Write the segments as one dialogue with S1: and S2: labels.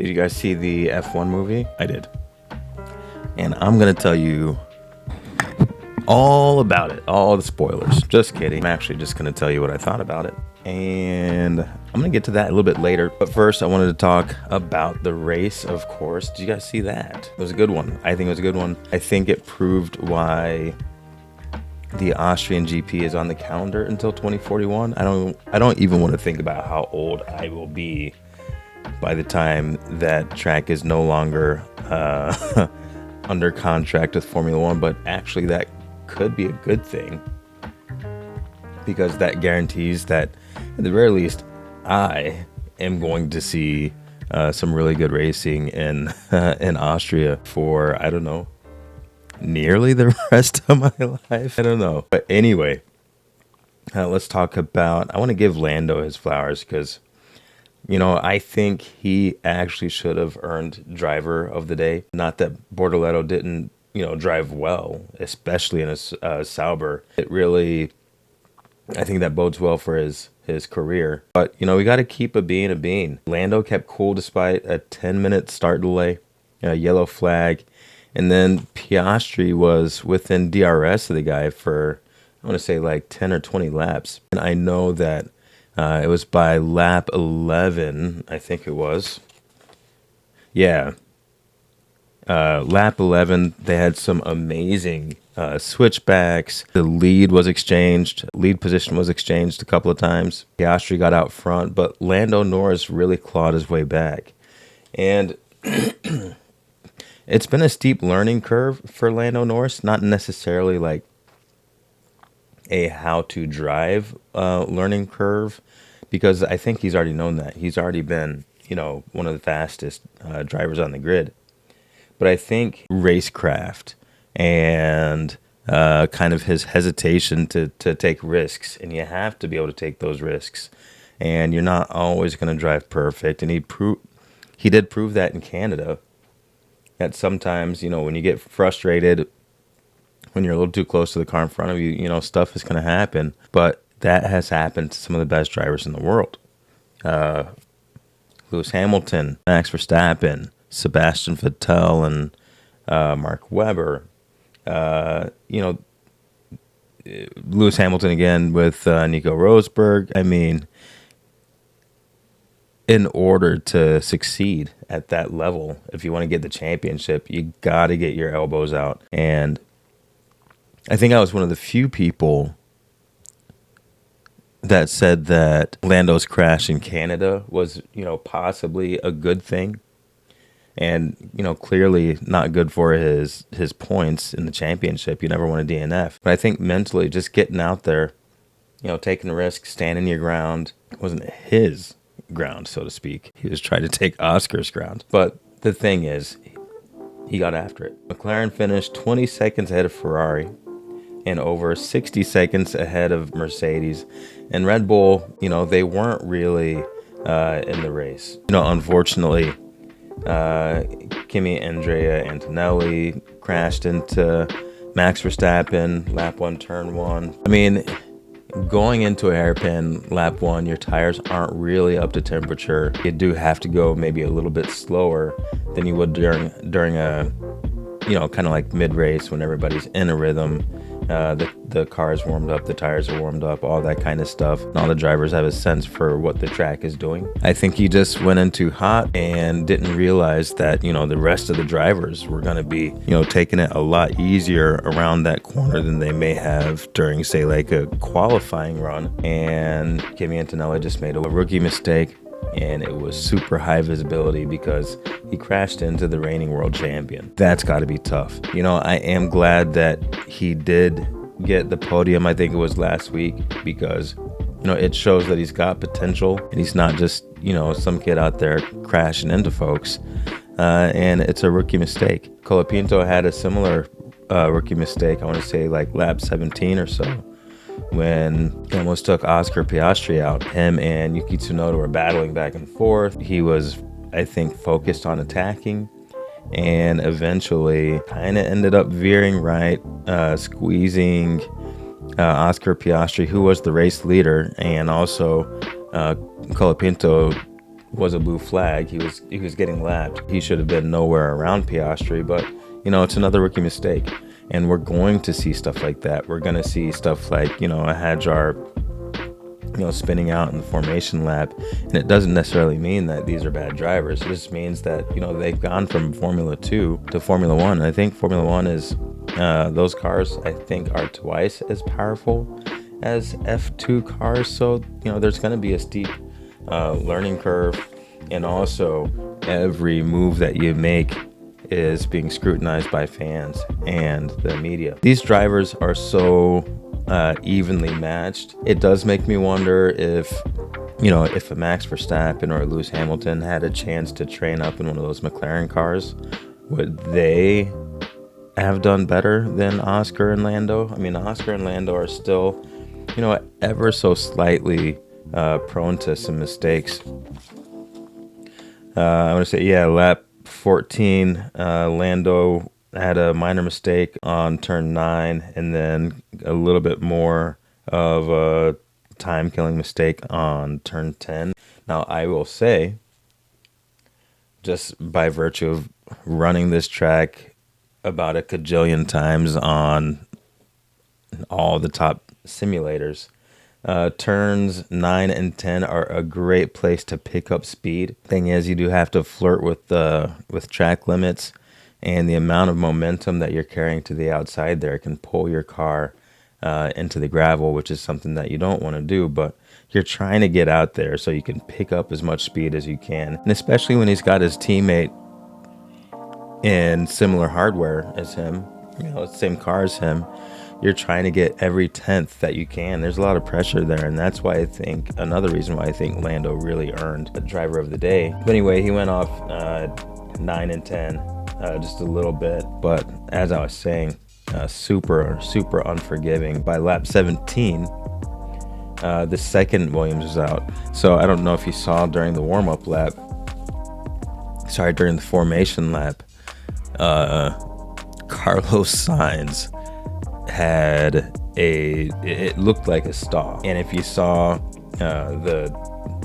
S1: Did you guys see the F1 movie? I did. And I'm going to tell you all about it. All the spoilers. Just kidding. I'm actually just going to tell you what I thought about it. And I'm going to get to that a little bit later. But first, I wanted to talk about the race, of course. Did you guys see that? It was a good one. I think it was a good one. I think it proved why the Austrian GP is on the calendar until 2041. I don't even want to think about how old I will be by the time that track is no longer under contract with Formula One, but actually that could be a good thing because that guarantees that at the very least I am going to see some really good racing in Austria for, I don't know, nearly the rest of my life. I don't know. But anyway, let's talk about, I want to give Lando his flowers because, you know, I think he actually should have earned driver of the day. Not that Bortoleto didn't, you know, drive well, especially in a Sauber. It really, I think that bodes well for his career. But, you know, we got to keep a bean a bean. Lando kept cool despite a 10-minute start delay, a yellow flag. And then Piastri was within DRS of the guy for, I want to say like 10 or 20 laps. And I know that it was by lap 11, I think it was. Yeah. Lap 11, they had some amazing switchbacks. The lead position was exchanged a couple of times. Piastri got out front, but Lando Norris really clawed his way back. And it's been a steep learning curve for Lando Norris, not necessarily like a how to drive learning curve, because I think he's already known that. He's already been, you know, one of the fastest drivers on the grid. But I think racecraft and kind of his hesitation to take risks, and you have to be able to take those risks, and you're not always going to drive perfect. And he did prove that in Canada. That sometimes, you know, when you get frustrated, when you're a little too close to the car in front of you, you know, stuff is going to happen. But that has happened to some of the best drivers in the world. Lewis Hamilton, Max Verstappen, Sebastian Vettel, and Mark Webber. You know, Lewis Hamilton again with Nico Rosberg. I mean, in order to succeed at that level, if you want to get the championship, you got to get your elbows out. And I think I was one of the few people that said that Lando's crash in Canada was, you know, possibly a good thing. And, you know, clearly not good for his points in the championship. You never want to DNF. But I think mentally just getting out there, you know, taking a risk, standing your ground, wasn't his ground, so to speak. He was trying to take Oscar's ground. But the thing is, he got after it. McLaren finished 20 seconds ahead of Ferrari and over 60 seconds ahead of Mercedes. And Red Bull, you know, they weren't really in the race. You know, unfortunately, Kimi Andrea Antonelli crashed into Max Verstappen, lap 1, turn 1. I mean, going into a hairpin lap 1, your tires aren't really up to temperature. You do have to go maybe a little bit slower than you would during a, you know, kind of like mid-race when everybody's in a rhythm. The car is warmed up, the tires are warmed up, all that kind of stuff. And all the drivers have a sense for what the track is doing. I think he just went in too hot and didn't realize that, you know, the rest of the drivers were going to be, you know, taking it a lot easier around that corner than they may have during, say, like a qualifying run. And Kimi Antonelli just made a rookie mistake. And it was super high visibility because he crashed into the reigning world champion. That's got to be tough. You know, I am glad that he did get the podium, I think it was last week, because, you know, it shows that he's got potential and he's not just, you know, some kid out there crashing into folks. And it's a rookie mistake. Colapinto had a similar rookie mistake, I want to say like lap 17 or so, when he almost took Oscar Piastri out. Him and Yuki Tsunoda were battling back and forth. He was, I think, focused on attacking and eventually kind of ended up veering right, squeezing Oscar Piastri, who was the race leader, and also Colapinto was a blue flag. He was getting lapped. He should have been nowhere around Piastri, but it's another rookie mistake. And we're going to see stuff like that. We're going to see stuff like, a Hadjar, spinning out in the formation lap. And it doesn't necessarily mean that these are bad drivers. It just means that, they've gone from Formula 2 to Formula 1. And I think Formula 1 is, those cars, I think, are twice as powerful as F2 cars. So, there's going to be a steep learning curve. And also, every move that you make is being scrutinized by fans and the media. These drivers are so evenly matched. It does make me wonder if a Max Verstappen or a Lewis Hamilton had a chance to train up in one of those McLaren cars, would they have done better than Oscar and Lando? I mean, Oscar and Lando are still, ever so slightly prone to some mistakes. I want to say, lap 14, Lando had a minor mistake on turn 9, and then a little bit more of a time-killing mistake on turn 10. Now, I will say, just by virtue of running this track about a cajillion times on all the top simulators, turns 9 and 10 are a great place to pick up speed. Thing is, you do have to flirt with track limits, and the amount of momentum that you're carrying to the outside there can pull your car into the gravel, which is something that you don't want to do, but you're trying to get out there so you can pick up as much speed as you can. And especially when he's got his teammate in similar hardware as him, same car as him, you're trying to get every tenth that you can. There's a lot of pressure there, and that's why another reason why I think Lando really earned the driver of the day. But anyway, he went off 9 and 10, just a little bit. But as I was saying, super unforgiving. By lap 17, the second Williams was out. So I don't know if you saw during the warm-up lap, during the formation lap, Carlos Sainz it looked like a stall. And if you saw the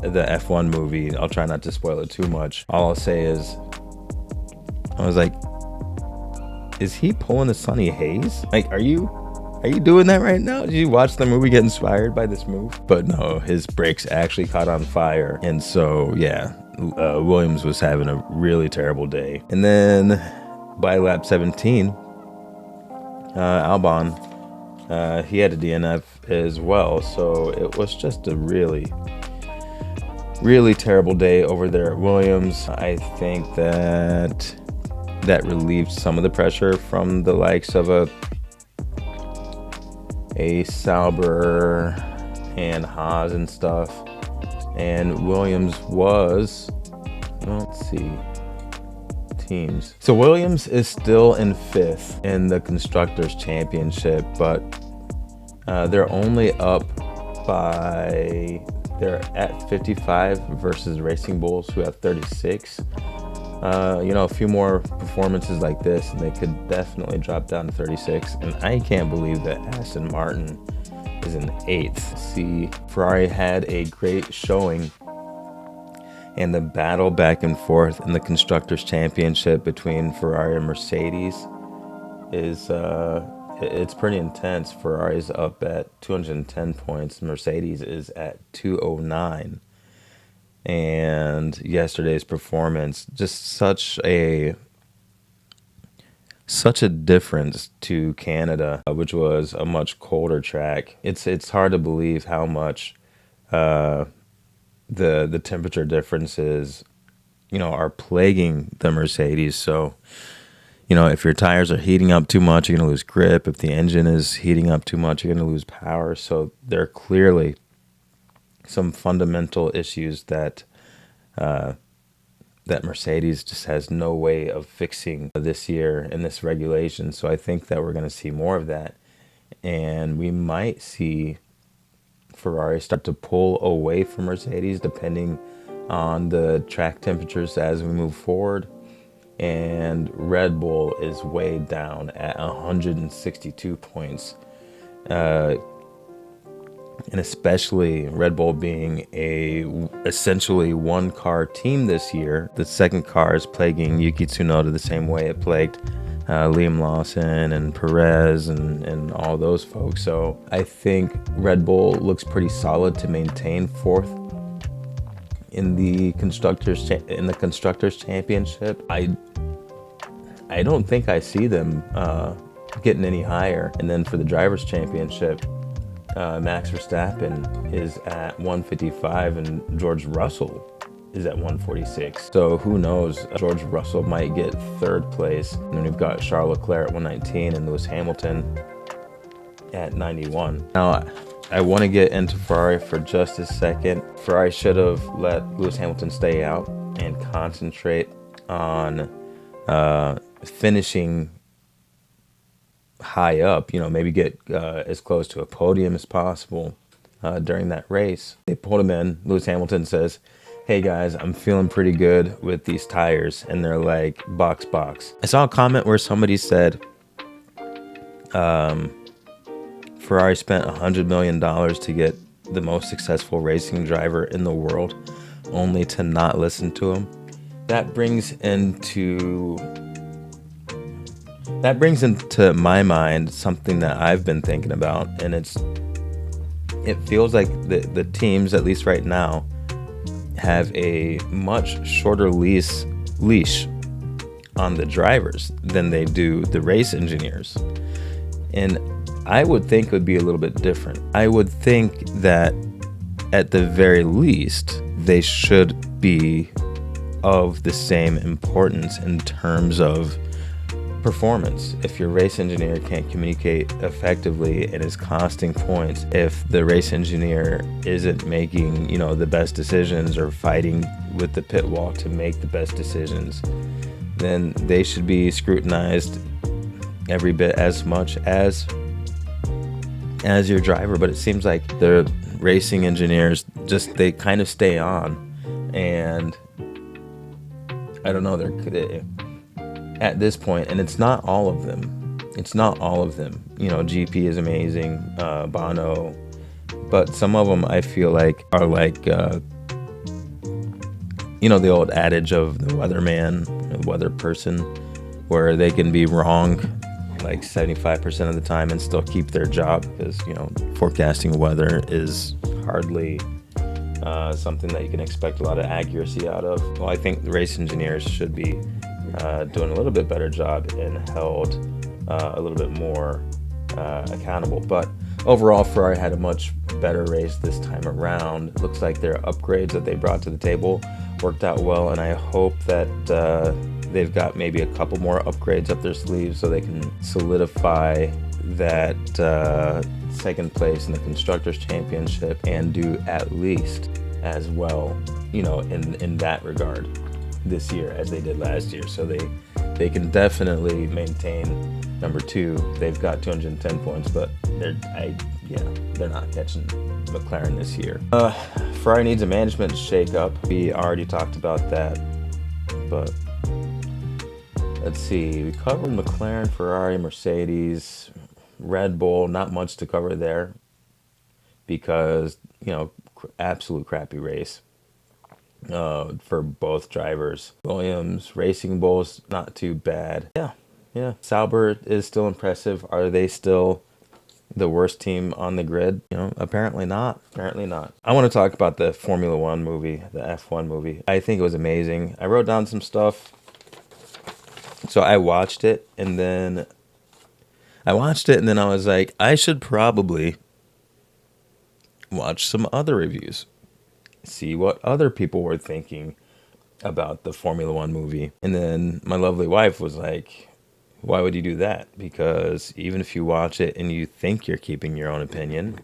S1: F1 movie, I'll try not to spoil it too much. All I'll say is, I was like, is he pulling a Sonny Hayes? Like, are you doing that right now? Did you watch the movie get inspired by this move? But no, his brakes actually caught on fire. And so, Williams was having a really terrible day. And then by lap 17, Albon, he had a DNF as well. So it was just a really, really terrible day over there at Williams. I think that relieved some of the pressure from the likes of a Sauber and Haas and stuff. And Williams was, let's see, teams. So Williams is still in 5th in the Constructors' Championship, but they're only up they're at 55 versus Racing Bulls, who have 36. A few more performances like this, and they could definitely drop down to 36. And I can't believe that Aston Martin is in 8th. See, Ferrari had a great showing, and the battle back and forth in the Constructors' Championship between Ferrari and Mercedes is it's pretty intense. Ferrari's up at 210 points. Mercedes is at 209. And yesterday's performance, just such a difference to Canada, which was a much colder track. It's hard to believe how much the temperature differences, are plaguing the Mercedes. So, if your tires are heating up too much, you're going to lose grip. If the engine is heating up too much, you're going to lose power. So there are clearly some fundamental issues that Mercedes just has no way of fixing this year in this regulation. So I think that we're going to see more of that, and we might see Ferrari start to pull away from Mercedes depending on the track temperatures as we move forward. And Red Bull is way down at 162 points. and especially Red Bull being a essentially one car team this year. The second car is plaguing Yuki Tsunoda the same way it plagued Liam Lawson and Perez and all those folks. So I think Red Bull looks pretty solid to maintain fourth in the constructors championship. I don't think I see them getting any higher. And then for the drivers championship, Max Verstappen is at 155 and George Russell is at 146. So who knows? George Russell might get third place. And then we've got Charles Leclerc at 119 and Lewis Hamilton at 91. Now, I want to get into Ferrari for just a second. Ferrari should have let Lewis Hamilton stay out and concentrate on finishing high up, maybe get as close to a podium as possible during that race. They pulled him in. Lewis Hamilton says, "Hey guys, I'm feeling pretty good with these tires." And they're like, box. I saw a comment where somebody said Ferrari spent $100 million to get the most successful racing driver in the world, only to not listen to him. That brings into my mind something that I've been thinking about, and it feels like the teams, at least right now, have a much shorter leash on the drivers than they do the race engineers. And I would think it would be a little bit different. I would think that at the very least, they should be of the same importance in terms of performance. If your race engineer can't communicate effectively and is costing points, if the race engineer isn't making, the best decisions or fighting with the pit wall to make the best decisions, then they should be scrutinized every bit as much as your driver. But it seems like the racing engineers they kind of stay on, and I don't know, they're at this point, and it's not all of them. GP is amazing, Bono, but some of them I feel like are like the old adage of the weatherman, the weather person, where they can be wrong like 75% of the time and still keep their job, because forecasting weather is hardly something that you can expect a lot of accuracy out of. Well, I think the race engineers should be doing a little bit better job and held a little bit more accountable. But overall, Ferrari had a much better race this time around. It looks like their upgrades that they brought to the table worked out well, and I hope that they've got maybe a couple more upgrades up their sleeves so they can solidify that second place in the Constructors' Championship and do at least as well, in that regard this year as they did last year. So they can definitely maintain number two. They've got 210 points, but they're not catching McLaren this year. Ferrari needs a management shakeup. We already talked about that, but let's see. We covered McLaren, Ferrari, Mercedes, Red Bull. Not much to cover there because absolute crappy race for both drivers. Williams, Racing Bulls, not too bad. Yeah. Sauber is still impressive. Are they still the worst team on the grid? Apparently not. I want to talk about the Formula One movie, the F1 movie. I think it was amazing. I wrote down some stuff. So I watched it and then I was like, I should probably watch some other reviews, see what other people were thinking about the Formula One movie. And then my lovely wife was like, why would you do that? Because even if you watch it and you think you're keeping your own opinion,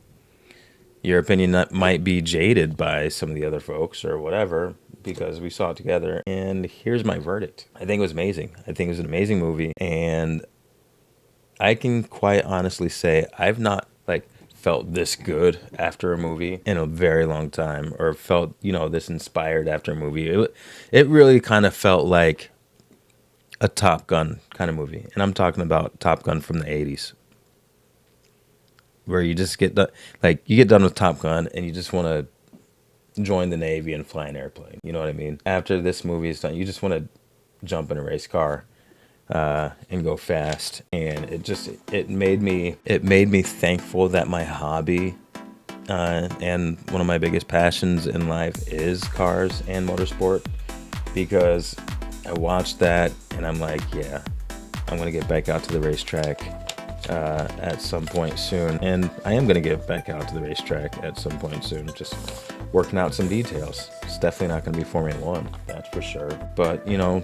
S1: your opinion might be jaded by some of the other folks or whatever, because we saw it together. And here's my verdict. I think it was amazing. I think it was an amazing movie. And I can quite honestly say I've not felt this good after a movie in a very long time, or felt, this inspired after a movie. It really kind of felt like a Top Gun kind of movie. And I'm talking about Top Gun from the 80s. where you just get done, like you get done with Top Gun and you just want to join the Navy and fly an airplane. You know what I mean? After this movie is done, you just want to jump in a race car and go fast. And it made me thankful that my hobby and one of my biggest passions in life is cars and motorsport, because I watched that and I'm like, yeah, I'm gonna get back out to the racetrack at some point soon. And I am gonna get back out to the racetrack at some point soon, just working out some details. It's definitely not gonna be Formula One, that's for sure. But you know,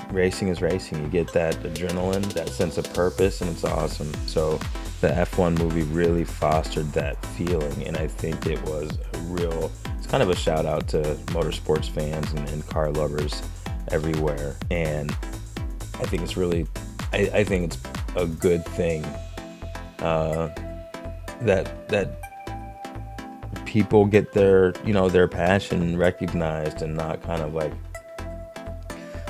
S1: racing is racing. You get that adrenaline, that sense of purpose, and it's awesome. So the F1 movie really fostered that feeling, and I think it was it's kind of a shout out to motorsports fans and car lovers everywhere. And I think it's really, I think it's a good thing that people get their, you know, their passion recognized and not kind of like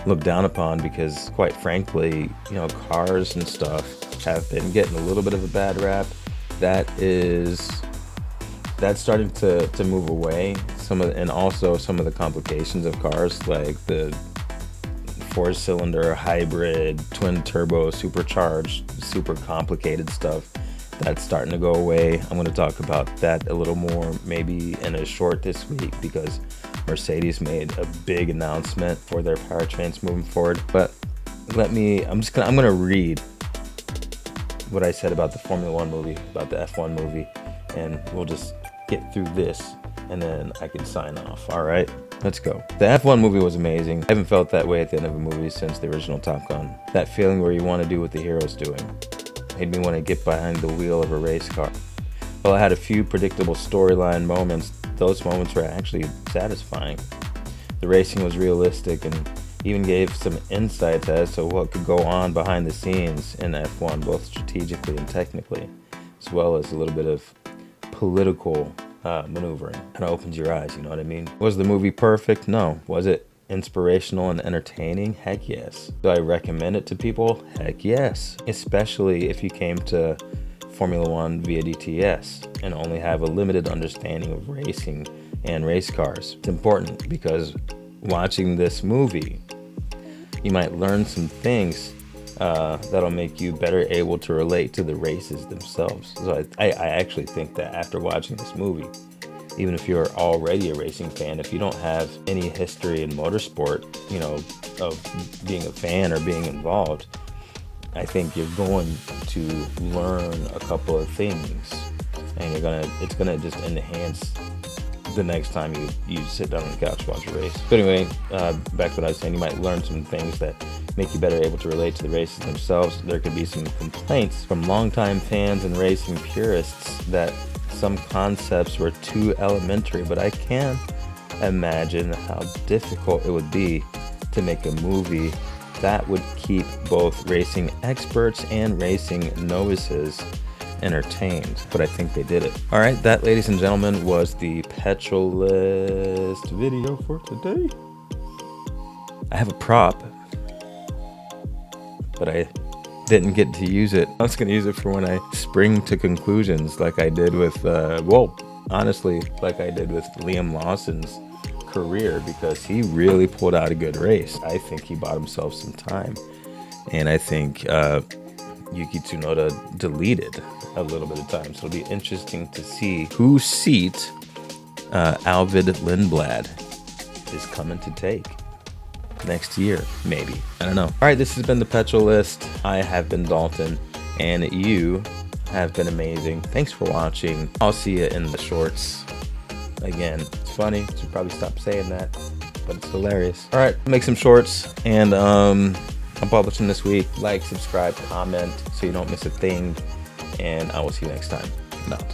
S1: looked down upon, because quite frankly, you know, cars and stuff have been getting a little bit of a bad rap. That's starting to move away. And also some of the complications of cars, like the 4-cylinder hybrid, twin turbo, supercharged, super complicated stuff, that's starting to go away. I'm going to talk about that a little more maybe in a short this week, because Mercedes made a big announcement for their powertrains moving forward. But I'm going to read what I said about the Formula One movie, about the F1 movie, and we'll just get through this and then I can sign off. All right, let's go. The F1 movie was amazing. I haven't felt that way at the end of a movie since the original Top Gun. That feeling where you want to do what the hero's doing made me want to get behind the wheel of a race car. While I had a few predictable storyline moments, those moments were actually satisfying. The racing was realistic and even gave some insights as to what could go on behind the scenes in F1, both strategically and technically, as well as a little bit of political maneuvering. Kind of opens your eyes, you know what I mean? Was the movie perfect? No. Was it inspirational and entertaining? Heck yes. Do I recommend it to people? Heck yes. Especially if you came to Formula One via DTS and only have a limited understanding of racing and race cars. It's important because watching this movie, you might learn some things that'll make you better able to relate to the races themselves. So I actually think that after watching this movie, even if you're already a racing fan, if you don't have any history in motorsport, you know, of being a fan or being involved, I think you're going to learn a couple of things, and it's gonna just enhance the next time you sit down on the couch and watch a race. But anyway, back to what I was saying, you might learn some things that make you better able to relate to the races themselves. There could be some complaints from longtime fans and racing purists that some concepts were too elementary, but I can imagine how difficult it would be to make a movie that would keep both racing experts and racing novices entertained. But I think they did it. All right, that, ladies and gentlemen, was the petrol list video for today. I have a prop, but I didn't get to use it. I was going to use it for when I spring to conclusions, like I did with, honestly, like I did with Liam Lawson's career, because he really pulled out a good race. I think he bought himself some time, and I think Yuki Tsunoda deleted a little bit of time. So it'll be interesting to see whose seat Alvid Lindblad is coming to take next year, maybe. I don't know. All right, this has been the Petrol List. I have been Dalton, and you have been amazing. Thanks for watching. I'll see you in the shorts. Again, it's funny. I should probably stop saying that, but it's hilarious. All right, make some shorts, and I'm publishing this week. Like, subscribe, comment, so you don't miss a thing, and I will see you next time. I'm out.